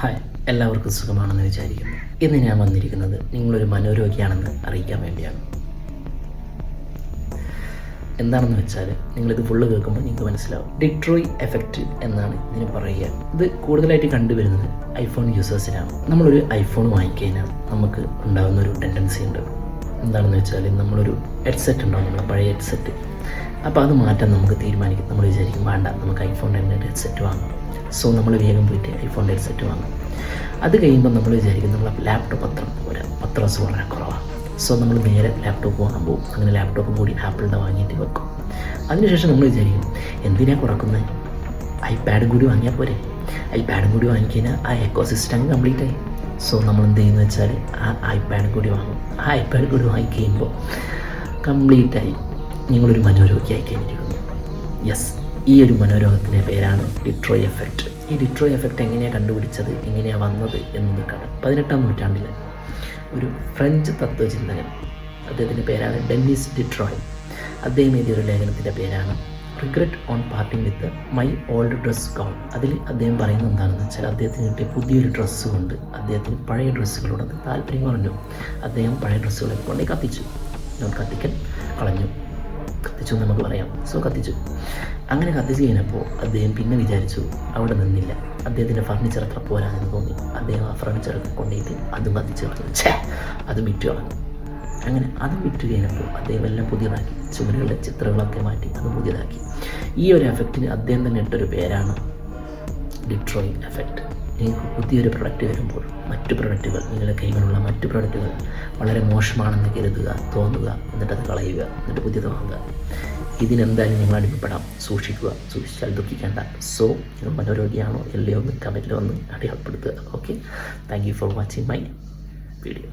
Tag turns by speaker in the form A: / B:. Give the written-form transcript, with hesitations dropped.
A: Hi, എല്ലാവർക്കും സുഖമാണെന്ന് വിചാരിക്കുന്നു. ഇന്ന് ഞാൻ വന്നിരിക്കുന്നത് നിങ്ങളൊരു മനോരോഗിയാണെന്ന് അറിയിക്കാൻ വേണ്ടിയാണ്. എന്താണെന്ന് വെച്ചാൽ നിങ്ങളിത് ഫുള്ള് കേൾക്കുമ്പോൾ നിങ്ങൾക്ക് മനസ്സിലാവും. ഡിട്രോയ് എഫക്റ്റ് എന്നാണ് ഇതിന് പറയുക. ഇത് കൂടുതലായിട്ട് കണ്ടുവരുന്നത് ഐഫോൺ യൂസേഴ്സിനാണ്. നമ്മളൊരു ഐഫോൺ വാങ്ങിക്കഴിഞ്ഞാൽ നമുക്ക് ഉണ്ടാകുന്ന ഒരു ടെൻഡൻസി ഉണ്ട്. എന്താണെന്ന് വെച്ചാൽ നമ്മളൊരു ഹെഡ്സെറ്റ് ഉണ്ടാവും, നമ്മുടെ പഴയ ഹെഡ്സെറ്റ്. അപ്പോൾ അത് മാറ്റാൻ നമുക്ക് തീരുമാനിക്കും. നമ്മൾ വിചാരിക്കും വേണ്ട, നമുക്ക് ഐഫോണിൻ്റെ തന്നെ ഹെഡ്സെറ്റ് വാങ്ങാം. സോ നമ്മൾ വേഗം പോയിട്ട് ഐഫോണിൻ്റെ ഹെഡ്സെറ്റ് വാങ്ങും. അത് കഴിയുമ്പോൾ നമ്മൾ വിചാരിക്കും നമ്മളെ ലാപ്ടോപ്പ് അത്ര പോരാ, പത്രാസ് വളരെ കുറവാണ്. സോ നമ്മൾ നേരെ ലാപ്ടോപ്പ് വാങ്ങാൻ പോകും. അങ്ങനെ ലാപ്ടോപ്പ് കൂടി ആപ്പിളിൻ്റെ വാങ്ങിയിട്ട് വെക്കും. അതിനുശേഷം നമ്മൾ വിചാരിക്കും എന്തിനാണ് കുറക്കുന്നത്, ഐപാഡും കൂടി വാങ്ങിയാൽ പോരെ. ഐപാഡും കൂടി വാങ്ങിക്കഴിഞ്ഞാൽ ആ എക്കോ സിസ്റ്റം കംപ്ലീറ്റ് ആയി. സോ നമ്മൾ എന്ത് ചെയ്യുന്നത് വെച്ചാൽ ആ ഐപാഡും കൂടി വാങ്ങും. ആ ഐപാഡ് കൂടി വാങ്ങിക്കഴിയുമ്പോൾ കംപ്ലീറ്റായി നിങ്ങളൊരു മനോരോഗിയായി കഴിഞ്ഞിരിക്കുന്നു. യെസ്, ഈ ഒരു മനോരോഗത്തിൻ്റെ പേരാണ് ഡിട്രോയ് എഫക്റ്റ്. ഈ ഡിട്രോയ് എഫക്റ്റ് എങ്ങനെയാണ് കണ്ടുപിടിച്ചത്, എങ്ങനെയാണ് വന്നത് എന്ന് കാണാം. 18-ാം നൂറ്റാണ്ടിൽ ഒരു ഫ്രഞ്ച് തത്വചിന്തകൻ, അദ്ദേഹത്തിൻ്റെ പേരാണ് ഡെന്നിസ് ഡിട്രോയ്. അദ്ദേഹം എഴുതിയ ഒരു ലേഖനത്തിൻ്റെ പേരാണ് regret on parting with my old dress gown. അതിൽ അദ്ദേഹം പറയുന്നത് എന്താണെന്ന് വെച്ചാൽ അദ്ദേഹത്തിന് കിട്ടിയ പുതിയൊരു ഡ്രസ്സ് കൊണ്ട് അദ്ദേഹത്തിന് പഴയ ഡ്രസ്സുകളോട് താല്പര്യം കുറഞ്ഞു. അദ്ദേഹം പഴയ ഡ്രസ്സുകളൊക്കെ കൊണ്ടേ കത്തിച്ചു. കത്തിക്കൽ കളഞ്ഞു, കത്തിച്ചു നമുക്ക് പറയാം. സോ കത്തിച്ചു. അങ്ങനെ കത്തിച്ച് കഴിഞ്ഞപ്പോൾ അദ്ദേഹം പിന്നെ വിചാരിച്ചു, അവിടെ നിന്നില്ല. അദ്ദേഹത്തിൻ്റെ ഫർണിച്ചർ അത്ര പോരാണെന്ന് തോന്നി. അദ്ദേഹം ആ ഫർണിച്ചറൊക്കെ കൊണ്ടുപോയിട്ട് അതും കത്തിച്ച് കളഞ്ഞു. അത് വിറ്റ് കളഞ്ഞു. അങ്ങനെ അതും വിറ്റ് കഴിഞ്ഞപ്പോൾ അദ്ദേഹം എല്ലാം പുതിയതാക്കി, ചുമരുകളുടെ ചിത്രങ്ങളൊക്കെ മാറ്റി അത് പുതിയതാക്കി. ഈ ഒരു എഫക്റ്റിന് അദ്ദേഹം തന്നെ ഇട്ടൊരു പേരാണ് ഡിട്രോയ് എഫക്റ്റ്. നിങ്ങൾക്ക് പുതിയൊരു പ്രൊഡക്റ്റ് വരുമ്പോൾ മറ്റു പ്രൊഡക്റ്റുകൾ, നിങ്ങളുടെ കൈകളിലുള്ള മറ്റു പ്രൊഡക്റ്റുകൾ വളരെ മോശമാണെന്ന് കരുതുക, തോന്നുക, എന്നിട്ടത് കളയുക, എന്നിട്ട് പുതിയത് വാങ്ങുക. ഇതിനെന്തായാലും നിങ്ങൾ അടിമപ്പെടാം. സൂക്ഷിക്കുക, സൂക്ഷിച്ചാൽ ദുഃഖിക്കേണ്ട. സോ നിങ്ങൾ മനോരോഗിയാണോ അല്ലയോ എന്ന് കമൻറ്റിൽ വന്ന് അടയാളപ്പെടുത്തുക. Okay, thank you for watching my video.